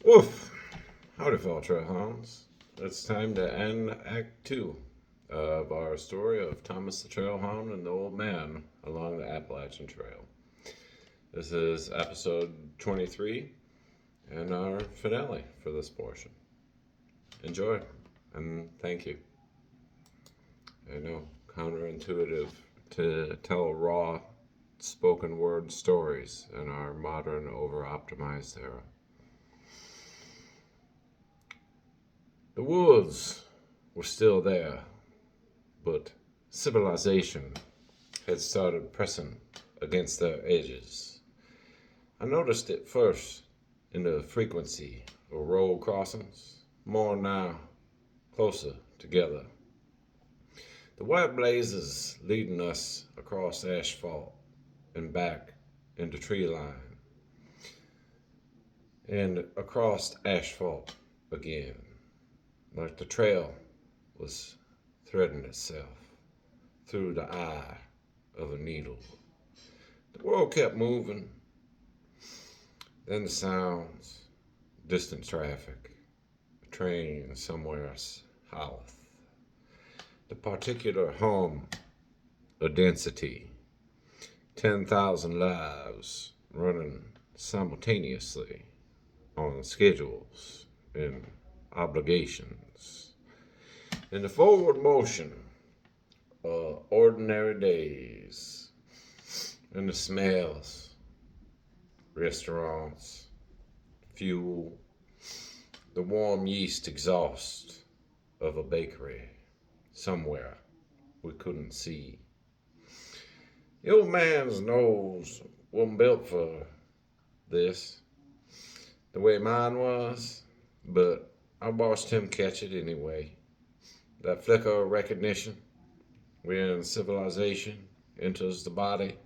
Woof! Howdy, fellow Trailhounds. It's time to end Act 2 of our story of Thomas the Trailhound and the Old Man along the Appalachian Trail. This is episode 23 and our finale for this portion. Enjoy, and thank you. I know, counterintuitive to tell raw spoken word stories in our modern over-optimized era. The woods were still there, but civilization had started pressing against their edges. I noticed it first in the frequency of road crossings, more now, closer together. The white blazes leading us across asphalt and back into tree line, and across asphalt again, like the trail was threading itself through the eye of a needle. The world kept moving. Then the sounds, distant traffic, a train somewhere south, the particular hum of density, 10,000 lives running simultaneously on schedules and obligations. In the forward motion of ordinary days, and the smells, restaurants, fuel, the warm yeast exhaust of a bakery somewhere we couldn't see. The old man's nose wasn't built for this, the way mine was, but I watched him catch it anyway. That flicker of recognition when civilization enters the body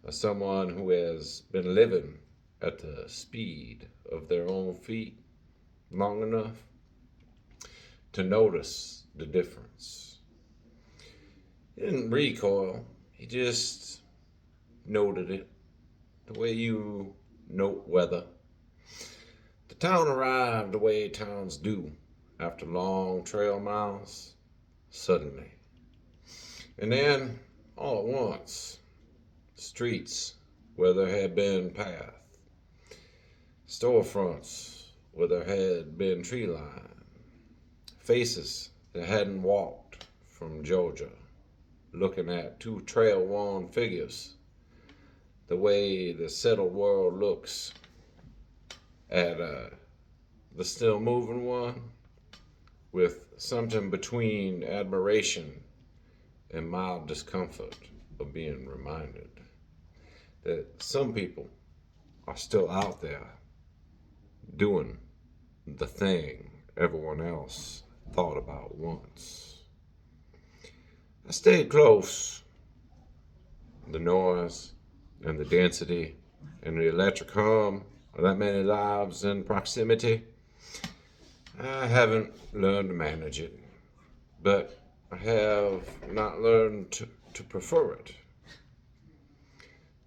of someone who has been living at the speed of their own feet long enough to notice the difference. He didn't recoil, he just noted it, the way you note weather. The town arrived the way towns do after long trail miles, suddenly. And then, all at once, streets where there had been path, storefronts where there had been tree line, faces that hadn't walked from Georgia, looking at two trail-worn figures, the way the settled world looks at the still moving one, with something between admiration and mild discomfort of being reminded that some people are still out there doing the thing everyone else thought about once. I stayed close. The noise and the density and the electric hum of that many lives in proximity, I haven't learned to manage it, but I have not learned to prefer it.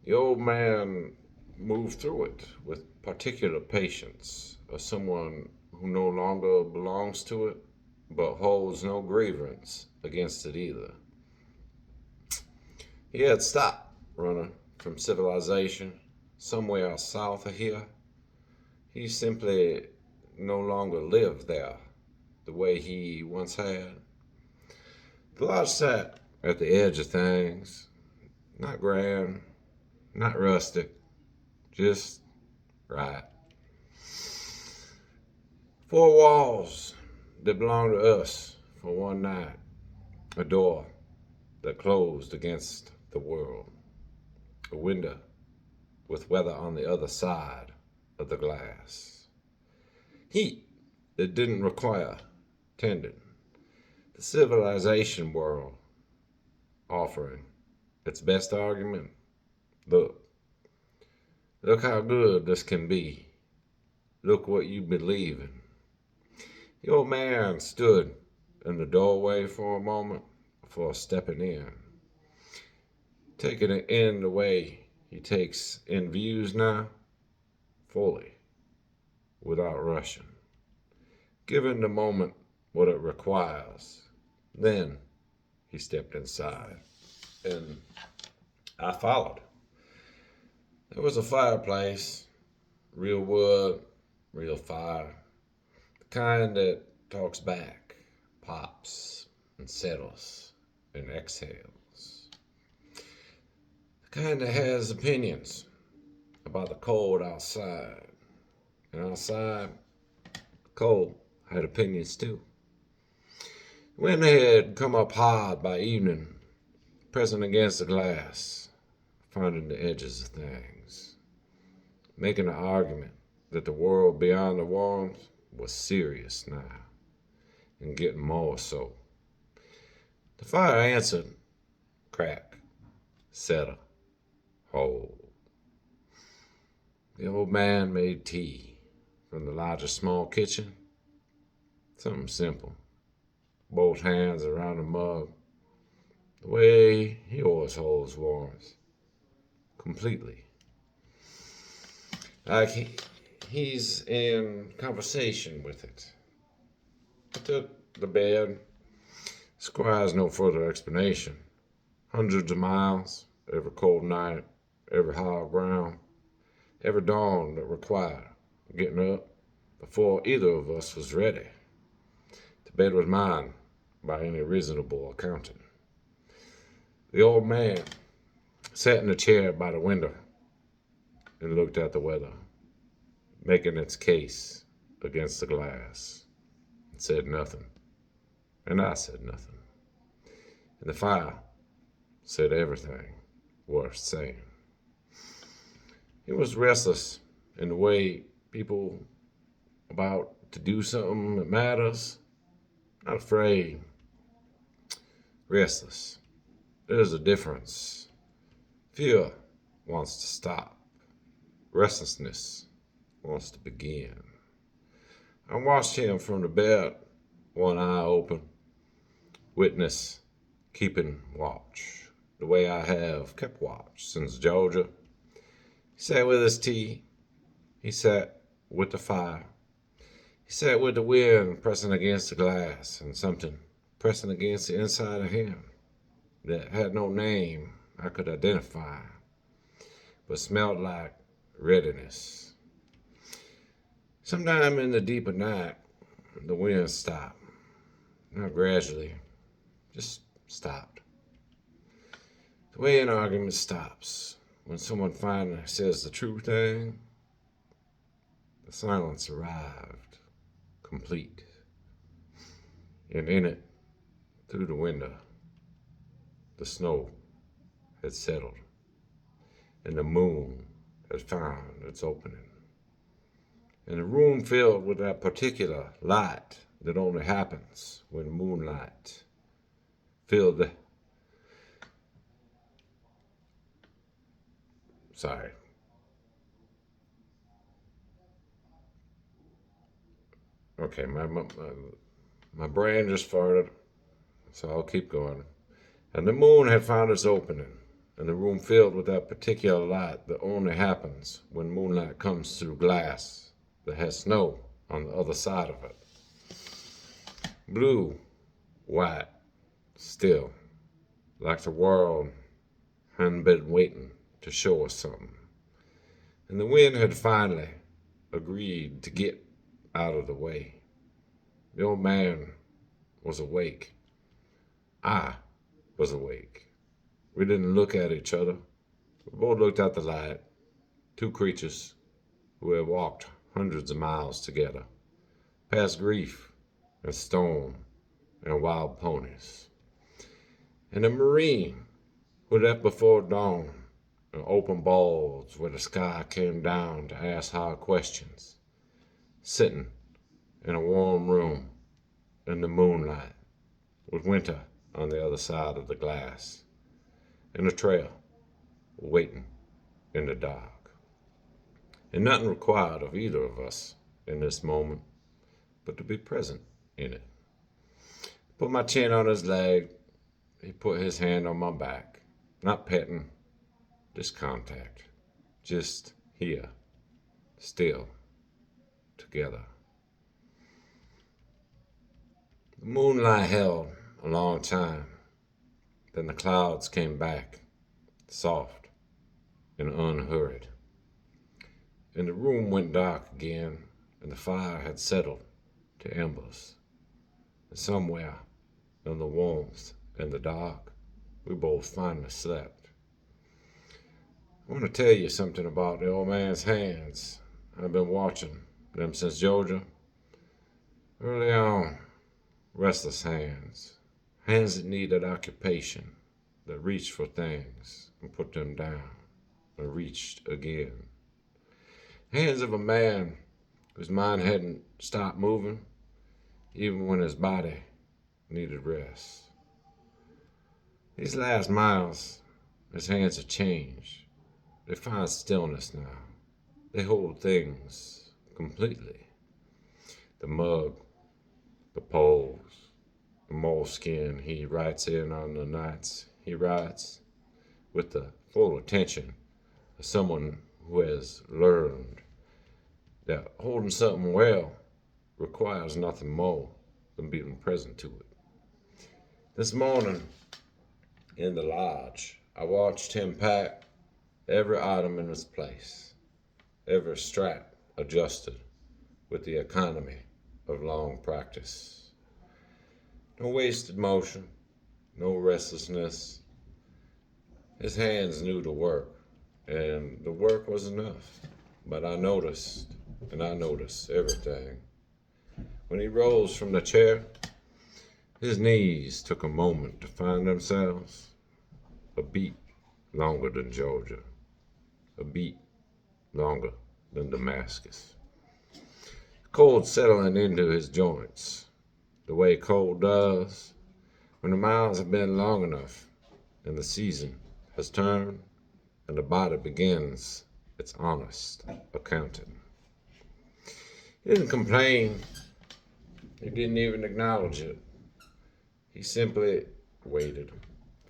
The old man moved through it with particular patience of someone who no longer belongs to it, but holds no grievance against it either. He had stopped running from civilization somewhere south of here. He simply no longer lived there the way he once had. The lodge sat at the edge of things, not grand, not rustic, just right. Four walls that belonged to us for one night, a door that closed against the world, a window with weather on the other side of the glass, heat that didn't require tending, the civilization world offering its best argument. Look how good this can be. Look what you believe in. The old man stood in the doorway for a moment before stepping in, taking it in the way he takes in views now, fully. without rushing, giving the moment what it requires. Then he stepped inside, and I followed. There was a fireplace, real wood, real fire, the kind that talks back, pops, and settles, and exhales. The kind that has opinions about the cold outside. And outside, the cold had opinions too. When they had come up hard by evening, pressing against the glass, finding the edges of things, making an argument that the world beyond the walls was serious now, and getting more so. The fire answered, crack, settle, hold. The old man made tea from the largest small kitchen. Something simple. Both hands around the mug. The way he always holds warms. Completely. Like he's in conversation with it. I took the bed. Requires no further explanation. Hundreds of miles, every cold night, every hard ground, every dawn that required getting up before either of us was ready. The bed was mine by any reasonable accounting. The old man sat in a chair by the window and looked at the weather, making its case against the glass, and said nothing. And I said nothing. And the fire said everything worth saying. He was restless in the way people about to do something that matters, not afraid. Restless. There's a difference. Fear wants to stop. Restlessness wants to begin. I watched him from the bed, one eye open, witness, keeping watch, the way I have kept watch since Georgia. He sat with his tea. He sat with the fire. He sat with the wind pressing against the glass and something pressing against the inside of him that had no name I could identify, but smelled like readiness. Sometime in the deeper night, the wind stopped. Not gradually, just stopped. The way an argument stops when someone finally says the true thing, the silence arrived, complete. And in it, through the window, the snow had settled, and the moon had found its opening. And the room filled with that particular light that only happens when moonlight filled the... Sorry. Okay, my brain just farted, so I'll keep going. And the moon had found its opening, and the room filled with that particular light that only happens when moonlight comes through glass that has snow on the other side of it. Blue, white, still, like the world hadn't been waiting to show us something. And the wind had finally agreed to get out of the way. The old man was awake. I was awake. We didn't look at each other. We both looked at the light. Two creatures who had walked hundreds of miles together, past grief and storm and wild ponies. And a Marine who left before dawn and open balls where the sky came down to ask hard questions, sitting in a warm room in the moonlight with winter on the other side of the glass, and a trail waiting in the dark. And nothing required of either of us in this moment but to be present in it. Put my chin on his leg. He put his hand on my back. Not petting, just contact. Just here, still, together. The moonlight held a long time. Then the clouds came back, soft and unhurried. And the room went dark again, and the fire had settled to embers. And somewhere in the warmth and the dark, we both finally slept. I want to tell you something about the old man's hands. I've been watching them since Georgia. Early on, restless hands. Hands that needed occupation, that reached for things and put them down and reached again. Hands of a man whose mind hadn't stopped moving, even when his body needed rest. These last miles, his hands have changed. They find stillness now. They hold things completely. The mug, the poles, the moleskin he writes in on the nights he rides, with the full attention of someone who has learned that holding something well requires nothing more than being present to it. This morning in the lodge, I watched him pack every item in its place, every strap adjusted with the economy of long practice. No wasted motion, no restlessness. His hands knew the work, and the work was enough. But I noticed, and I noticed everything. When he rose from the chair, his knees took a moment to find themselves a beat longer than Georgia, a beat longer than Damascus. Cold settling into his joints, the way cold does when the miles have been long enough and the season has turned and the body begins its honest accounting. He didn't complain. He didn't even acknowledge it. He simply waited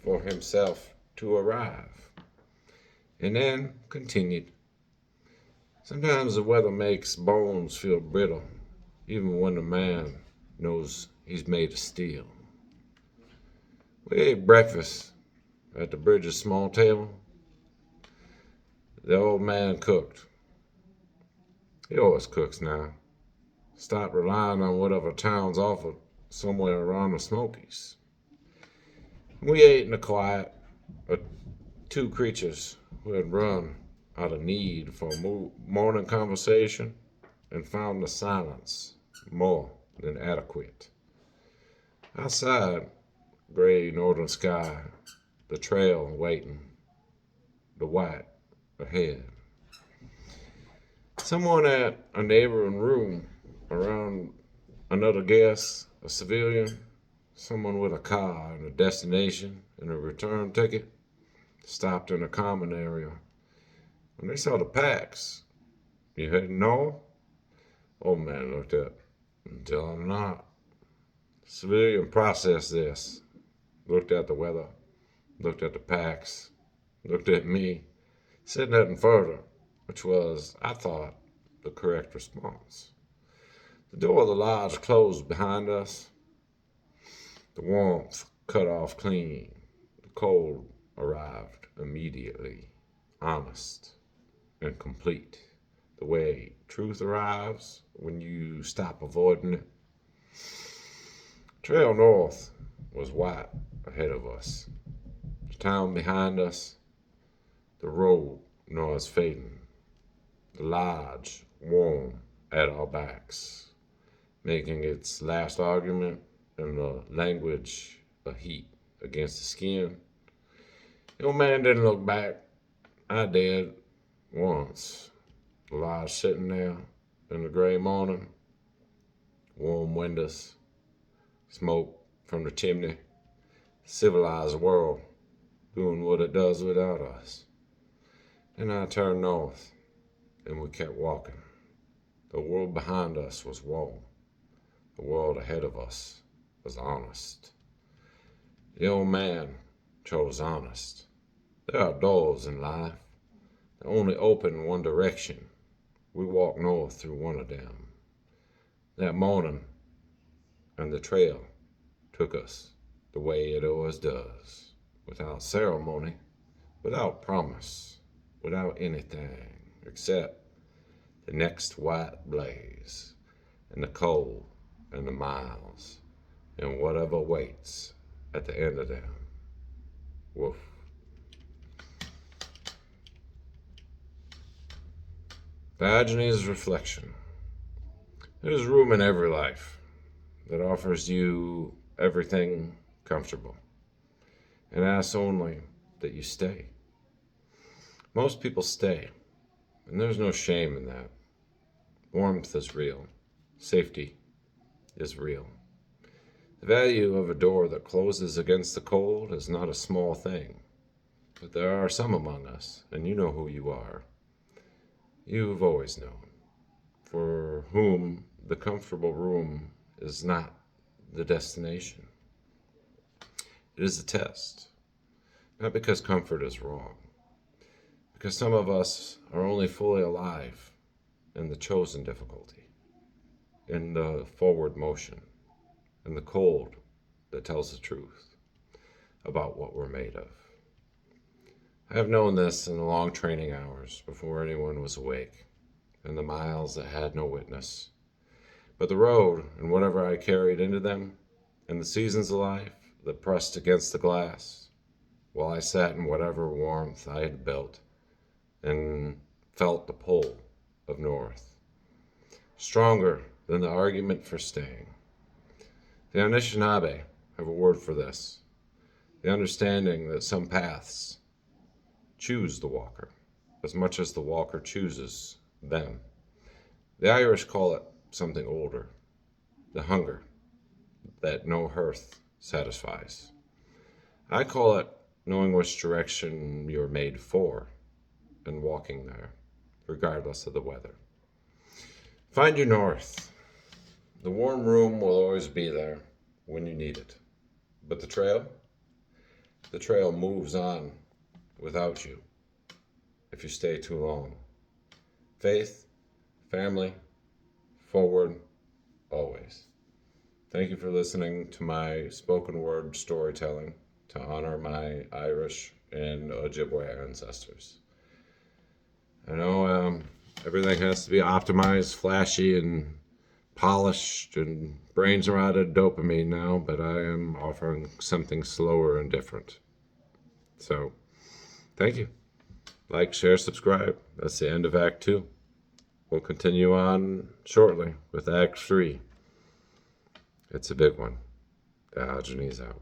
for himself to arrive and then continued. Sometimes the weather makes bones feel brittle, even when the man knows he's made of steel. We ate breakfast at the Bridges' small table. The old man cooked. He always cooks now. Stopped relying on whatever towns offered somewhere around the Smokies. We ate in the quiet of two creatures who had run out of need for morning conversation and found the silence more than adequate. Outside, gray northern sky, the trail waiting, the white ahead. Someone at a neighboring room around another guest, a civilian, someone with a car and a destination and a return ticket, stopped in a common area. When they saw the packs, you heading north? Old man looked up. Until I'm not. Civilian processed this, looked at the weather, looked at the packs, looked at me, said nothing further, which was, I thought, the correct response. The door of the lodge closed behind us. The warmth cut off clean. The cold arrived immediately, honest and complete. The way truth arrives when you stop avoiding it. Trail north was white ahead of us. The town behind us. The road north fading. The lodge warm at our backs, making its last argument in the language of heat against the skin. The old man didn't look back. I did once. The lodge sitting there in the gray morning, warm windows, smoke from the chimney, civilized world doing what it does without us. Then I turned north and we kept walking. The world behind us was warm. The world ahead of us was honest. The old man chose honest. There are doors in life that only open in one direction. We walked north through one of them. that morning, and the trail took us the way it always does, without ceremony, without promise, without anything except the next white blaze, and the cold, and the miles, and whatever waits at the end of them. Woof. Diogenes' reflection. There's room in every life that offers you everything comfortable and asks only that you stay. Most people stay, and there's no shame in that. Warmth is real. Safety is real. The value of a door that closes against the cold is not a small thing. But there are some among us, and you know who you are. You've always known, for whom the comfortable room is not the destination. It is a test, not because comfort is wrong, because some of us are only fully alive in the chosen difficulty, in the forward motion, in the cold that tells the truth about what we're made of. I have known this in the long training hours before anyone was awake, and the miles that had no witness. But the road and whatever I carried into them, and the seasons of life that pressed against the glass, while I sat in whatever warmth I had built, and felt the pull of north, stronger than the argument for staying. The Anishinaabe have a word for this, the understanding that some paths choose the walker as much as the walker chooses them. The Irish call it something older, the hunger that no hearth satisfies. I call it knowing which direction you're made for and walking there, regardless of the weather. Find your north. The warm room will always be there when you need it. But the trail moves on without you if you stay too long. Faith, family, forward, always. Thank you for listening to my spoken word storytelling to honor my Irish and Ojibwe ancestors. I know everything has to be optimized, flashy, and polished, and brains are out of dopamine now, but I am offering something slower and different. So, thank you. Like, share, subscribe. That's the end of Act 2. We'll continue on shortly with Act 3. It's a big one. Diogenes out.